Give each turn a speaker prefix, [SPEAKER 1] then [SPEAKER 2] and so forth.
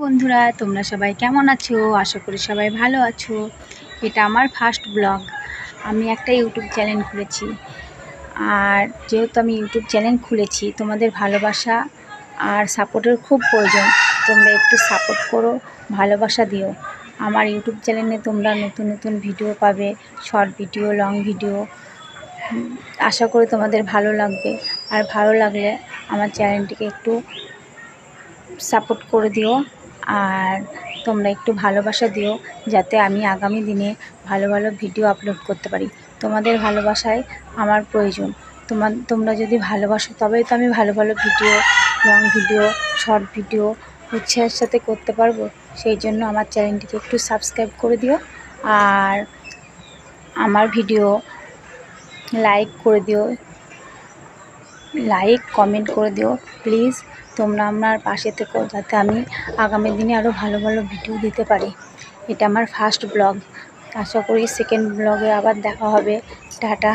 [SPEAKER 1] বন্ধুরা, তোমরা সবাই কেমন আছো? আশা করি সবাই ভালো আছো। এটা আমার ফার্স্ট ব্লগ। আমি একটা ইউটিউব চ্যানেল খুলেছি। আর যেহেতু আমি ইউটিউব চ্যানেল খুলেছি, তোমাদের ভালোবাসা আর সাপোর্টের খুব প্রয়োজন। তোমরা একটু সাপোর্ট করো, ভালোবাসা দিও। আমার ইউটিউব চ্যানেলে তোমরা নতুন নতুন ভিডিও পাবে, শর্ট ভিডিও, লং ভিডিও। আশা করি তোমাদের ভালো লাগবে। আর ভালো লাগলে আমার চ্যানেলটিকে একটু সাপোর্ট করে দিও। আর তোমরা একটু ভালোবাসা দিও, যাতে আমি আগামী দিনে ভালো ভালো ভিডিও আপলোড করতে পারি। তোমাদের ভালোবাসায় আমার প্রয়োজন। তোমরা যদি ভালোবাসো, তবেই তো আমি ভালো ভালো video, long video, short video উৎসাহের সাথে করতে পারবো। সেই জন্য আমার চ্যানেলটিকে একটু সাবস্ক্রাইব করে দিও। আর আমার ভিডিও লাইক করে দিও, লাইক কমেন্ট করে দিও প্লিজ। তোমরা আমার পাশে থেকো, যাতে আমি আগামী দিনে আরও ভালো ভালো ভিডিও দিতে পারি। এটা আমার ফার্স্ট ব্লগ। আশা করি সেকেন্ড ব্লগে আবার দেখা হবে। টাটা।